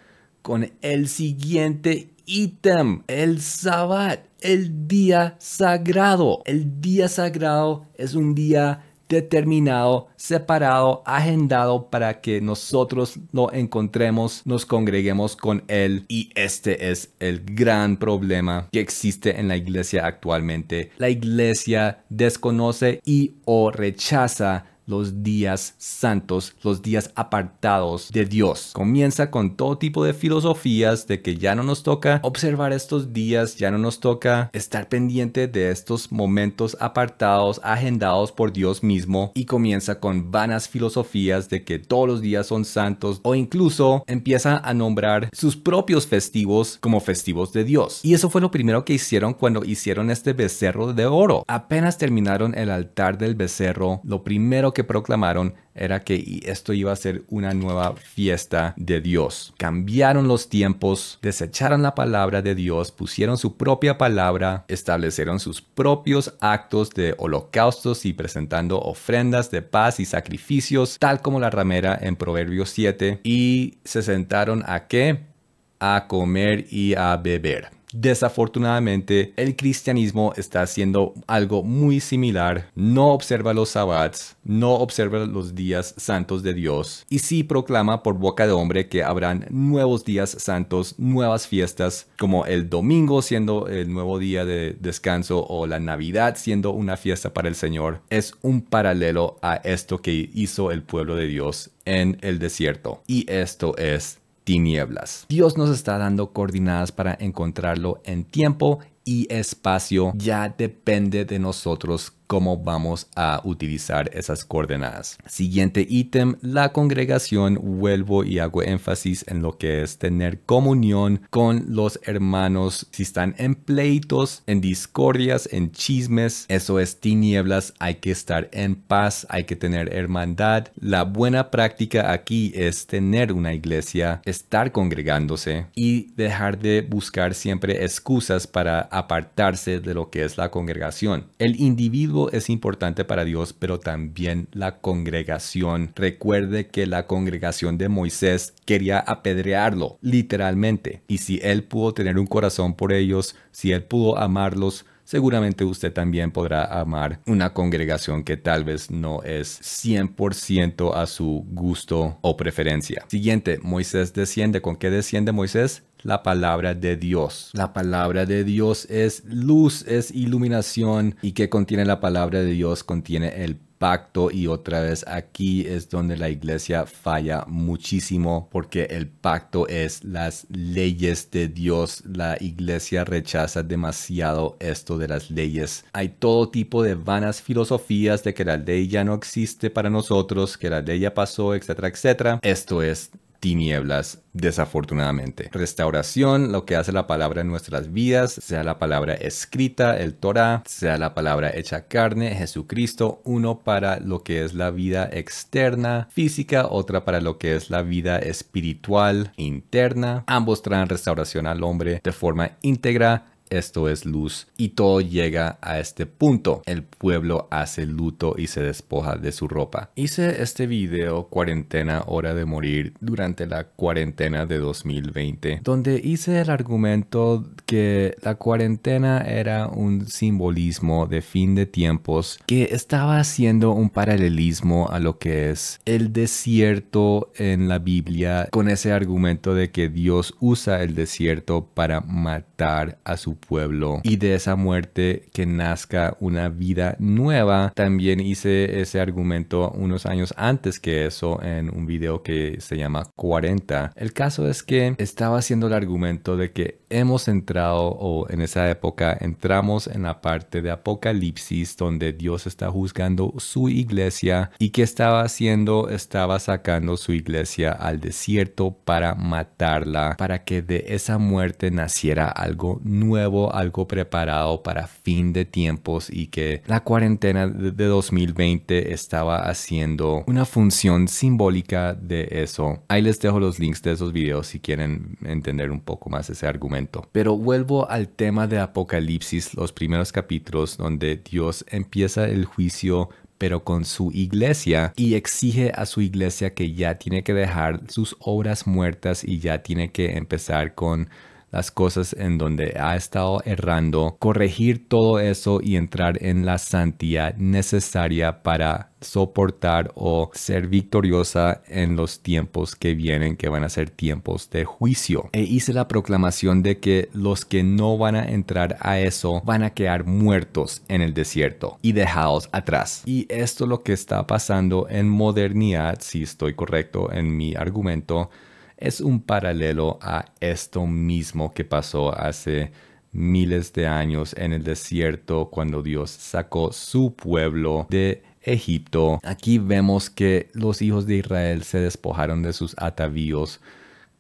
Con el siguiente ítem, el Sabbat, el día sagrado. El día sagrado es un día determinado, separado, agendado para que nosotros lo encontremos, nos congreguemos con Él. Y este es el gran problema que existe en la iglesia actualmente. La iglesia desconoce y o rechaza los días santos, los días apartados de Dios. Comienza con todo tipo de filosofías de que ya no nos toca observar estos días, ya no nos toca estar pendiente de estos momentos apartados, agendados por Dios mismo, y comienza con vanas filosofías de que todos los días son santos, o incluso empieza a nombrar sus propios festivos como festivos de Dios. Y eso fue lo primero que hicieron cuando hicieron este becerro de oro. Apenas terminaron el altar del becerro, lo primero que proclamaron era que esto iba a ser una nueva fiesta de Dios. Cambiaron los tiempos, desecharon la palabra de Dios, pusieron su propia palabra, establecieron sus propios actos de holocaustos y presentando ofrendas de paz y sacrificios, tal como la ramera en Proverbios 7, y se sentaron ¿a qué? A comer y a beber. Desafortunadamente, el cristianismo está haciendo algo muy similar. No observa los sabbats, no observa los días santos de Dios y sí proclama por boca de hombre que habrán nuevos días santos, nuevas fiestas, como el domingo siendo el nuevo día de descanso o la Navidad siendo una fiesta para el Señor. Es un paralelo a esto que hizo el pueblo de Dios en el desierto, y esto es tinieblas. Dios nos está dando coordenadas para encontrarlo en tiempo y espacio. Ya depende de nosotros cómo vamos a utilizar esas coordenadas. Siguiente ítem, la congregación. Vuelvo y hago énfasis en lo que es tener comunión con los hermanos. Si están en pleitos, en discordias, en chismes, eso es tinieblas. Hay que estar en paz, hay que tener hermandad. La buena práctica aquí es tener una iglesia, estar congregándose y dejar de buscar siempre excusas para apartarse de lo que es la congregación. El individuo es importante para Dios, pero también la congregación. Recuerde que la congregación de Moisés quería apedrearlo, literalmente. Y si él pudo tener un corazón por ellos, si él pudo amarlos, seguramente usted también podrá amar una congregación que tal vez no es 100% a su gusto o preferencia. Siguiente, Moisés desciende. ¿Con qué desciende Moisés? La palabra de Dios. La palabra de Dios es luz, es iluminación. ¿Y qué contiene la palabra de Dios? Contiene el pacto, y otra vez aquí es donde la iglesia falla muchísimo, porque el pacto es las leyes de Dios. La iglesia rechaza demasiado esto de las leyes. Hay todo tipo de vanas filosofías de que la ley ya no existe para nosotros, que la ley ya pasó, etcétera, etcétera. Esto es tinieblas, desafortunadamente. Restauración, lo que hace la palabra en nuestras vidas, sea la palabra escrita, el Torah, sea la palabra hecha carne, Jesucristo, uno para lo que es la vida externa, física, otra para lo que es la vida espiritual, interna. Ambos traen restauración al hombre de forma íntegra. Esto es luz, y todo llega a este punto. El pueblo hace luto y se despoja de su ropa. Hice este video, Cuarentena, Hora de Morir, durante la cuarentena de 2020, donde hice el argumento que la cuarentena era un simbolismo de fin de tiempos, que estaba haciendo un paralelismo a lo que es el desierto en la Biblia, con ese argumento de que Dios usa el desierto para matar a su pueblo, y de esa muerte que nazca una vida nueva. También hice ese argumento unos años antes que eso en un video que se llama 40. El caso es que estaba haciendo el argumento de que hemos entrado, o en esa época entramos en la parte de Apocalipsis donde Dios está juzgando su iglesia, y que estaba haciendo, estaba sacando su iglesia al desierto para matarla, para que de esa muerte naciera algo nuevo, algo preparado para fin de tiempos, y que la cuarentena de 2020 estaba haciendo una función simbólica de eso. Ahí les dejo los links de esos videos si quieren entender un poco más ese argumento. Pero vuelvo al tema de Apocalipsis, los primeros capítulos donde Dios empieza el juicio, pero con su iglesia, y exige a su iglesia que ya tiene que dejar sus obras muertas y ya tiene que empezar con las cosas en donde ha estado errando, corregir todo eso y entrar en la santidad necesaria para soportar o ser victoriosa en los tiempos que vienen, que van a ser tiempos de juicio. E hice la proclamación de que los que no van a entrar a eso van a quedar muertos en el desierto y dejados atrás. Y esto es lo que está pasando en modernidad, si estoy correcto en mi argumento. Es un paralelo a esto mismo que pasó hace miles de años en el desierto, cuando Dios sacó su pueblo de Egipto. Aquí vemos que los hijos de Israel se despojaron de sus atavíos.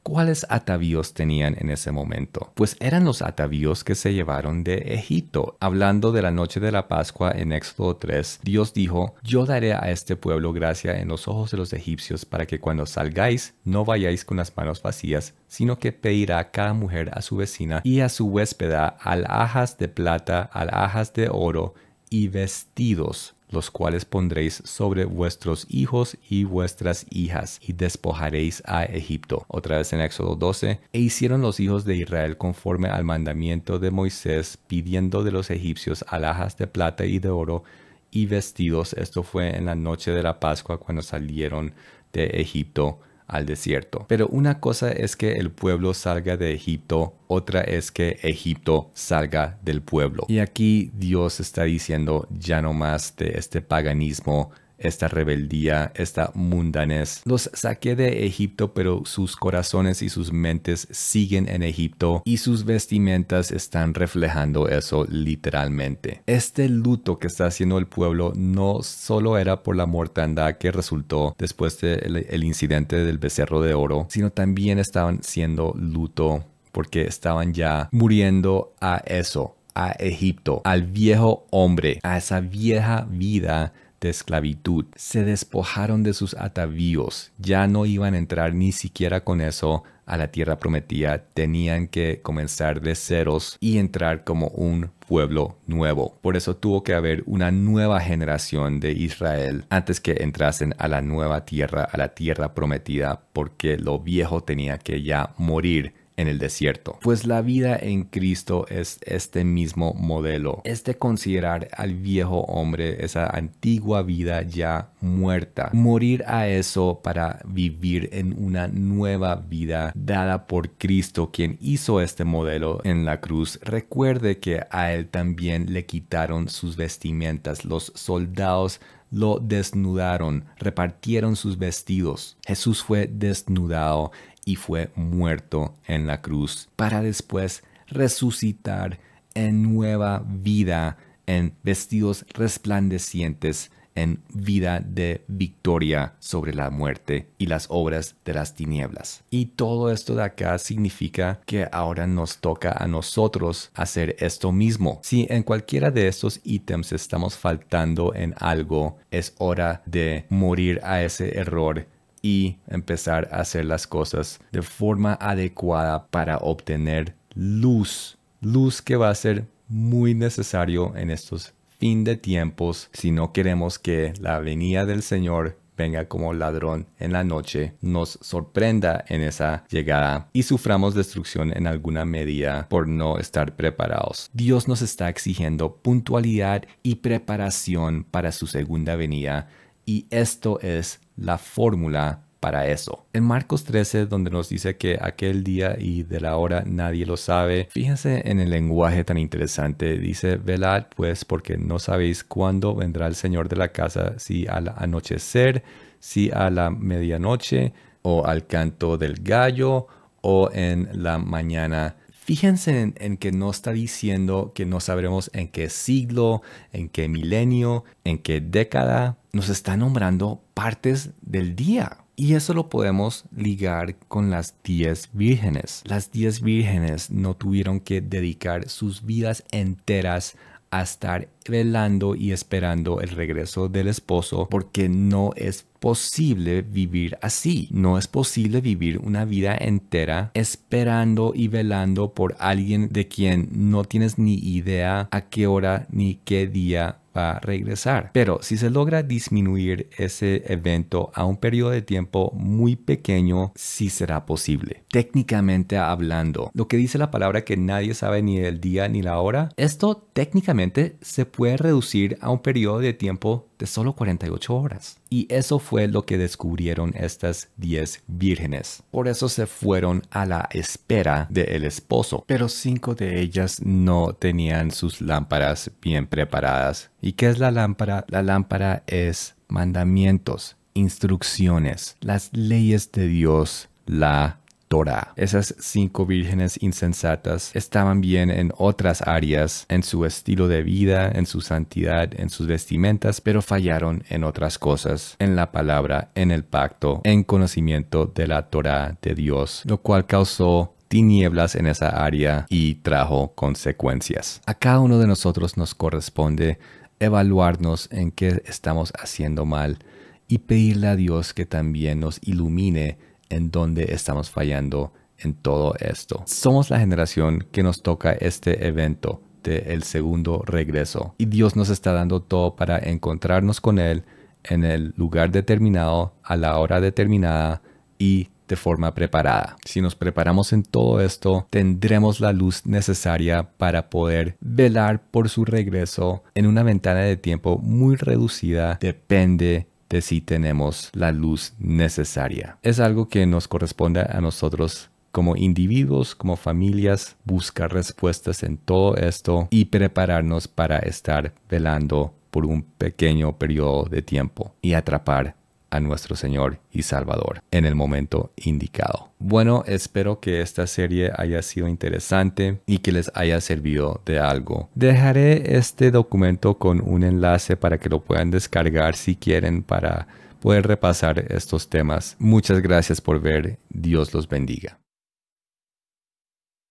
¿Cuáles atavíos tenían en ese momento? Pues eran los atavíos que se llevaron de Egipto. Hablando de la noche de la Pascua en Éxodo 3, Dios dijo: yo daré a este pueblo gracia en los ojos de los egipcios, para que cuando salgáis no vayáis con las manos vacías, sino que pedirá cada mujer a su vecina y a su huéspeda alhajas de plata, alhajas de oro y vestidos los cuales pondréis sobre vuestros hijos y vuestras hijas, y despojaréis a Egipto. Otra vez en Éxodo 12. E hicieron los hijos de Israel conforme al mandamiento de Moisés, pidiendo de los egipcios alhajas de plata y de oro y vestidos. Esto fue en la noche de la Pascua, cuando salieron de Egipto al desierto. Pero una cosa es que el pueblo salga de Egipto, otra es que Egipto salga del pueblo. Y aquí Dios está diciendo ya no más de este paganismo, esta rebeldía, esta mundanez. Los saqué de Egipto, pero sus corazones y sus mentes siguen en Egipto y sus vestimentas están reflejando eso literalmente. Este luto que está haciendo el pueblo no solo era por la mortandad que resultó después del incidente del becerro de oro, sino también estaban siendo luto porque estaban ya muriendo a eso, a Egipto, al viejo hombre, a esa vieja vida de esclavitud. Se despojaron de sus atavíos. Ya no iban a entrar ni siquiera con eso a la tierra prometida. Tenían que comenzar de ceros y entrar como un pueblo nuevo. Por eso tuvo que haber una nueva generación de Israel antes que entrasen a la nueva tierra, a la tierra prometida, porque lo viejo tenía que ya morir en el desierto. Pues la vida en Cristo es este mismo modelo. Es de considerar al viejo hombre, esa antigua vida ya muerta. Morir a eso para vivir en una nueva vida dada por Cristo, quien hizo este modelo en la cruz. Recuerde que a él también le quitaron sus vestimentas. Los soldados lo desnudaron, repartieron sus vestidos. Jesús fue desnudado y fue muerto en la cruz para después resucitar en nueva vida, en vestidos resplandecientes, en vida de victoria sobre la muerte y las obras de las tinieblas. Y todo esto de acá significa que ahora nos toca a nosotros hacer esto mismo. Si en cualquiera de estos ítems estamos faltando en algo, es hora de morir a ese error y empezar a hacer las cosas de forma adecuada para obtener luz. Luz que va a ser muy necesario en estos fin de tiempos si no queremos que la venida del Señor venga como ladrón en la noche, nos sorprenda en esa llegada y suframos destrucción en alguna medida por no estar preparados. Dios nos está exigiendo puntualidad y preparación para su segunda venida. Y esto es la fórmula para eso. En Marcos 13, donde nos dice que aquel día y de la hora nadie lo sabe, fíjense en el lenguaje tan interesante. Dice, velad pues porque no sabéis cuándo vendrá el Señor de la casa, si al anochecer, si a la medianoche, o al canto del gallo, o en la mañana. Fíjense en que no está diciendo que no sabremos en qué siglo, en qué milenio, en qué década. Nos está nombrando partes del día. Y eso lo podemos ligar con las 10 vírgenes. Las 10 vírgenes no tuvieron que dedicar sus vidas enteras a estar velando y esperando el regreso del esposo, porque no es posible vivir así. No es posible vivir una vida entera esperando y velando por alguien de quien no tienes ni idea a qué hora ni qué día va a regresar. Pero si se logra disminuir ese evento a un periodo de tiempo muy pequeño, sí será posible. Técnicamente hablando, lo que dice la palabra que nadie sabe ni el día ni la hora, esto técnicamente se puede reducir a un periodo de tiempo de solo 48 horas. Y eso fue lo que descubrieron estas 10 vírgenes. Por eso se fueron a la espera del esposo. Pero 5 de ellas no tenían sus lámparas bien preparadas. ¿Y qué es la lámpara? La lámpara es mandamientos, instrucciones, las leyes de Dios, la Torah. Esas 5 vírgenes insensatas estaban bien en otras áreas, en su estilo de vida, en su santidad, en sus vestimentas, pero fallaron en otras cosas, en la palabra, en el pacto, en conocimiento de la Torah de Dios, lo cual causó tinieblas en esa área y trajo consecuencias. A cada uno de nosotros nos corresponde evaluarnos en qué estamos haciendo mal y pedirle a Dios que también nos ilumine en dónde estamos fallando en todo esto. Somos la generación que nos toca este evento. del segundo regreso. Y Dios nos está dando todo para encontrarnos con Él en el lugar determinado, a la hora determinada y de forma preparada. Si nos preparamos en todo esto, tendremos la luz necesaria para poder velar por su regreso en una ventana de tiempo muy reducida. Depende de si tenemos la luz necesaria. Es algo que nos corresponde a nosotros como individuos, como familias, buscar respuestas en todo esto y prepararnos para estar velando por un pequeño periodo de tiempo y atrapar a nuestro Señor y Salvador en el momento indicado. Bueno, espero que esta serie haya sido interesante y que les haya servido de algo. Dejaré este documento con un enlace para que lo puedan descargar si quieren para poder repasar estos temas. Muchas gracias por ver. Dios los bendiga.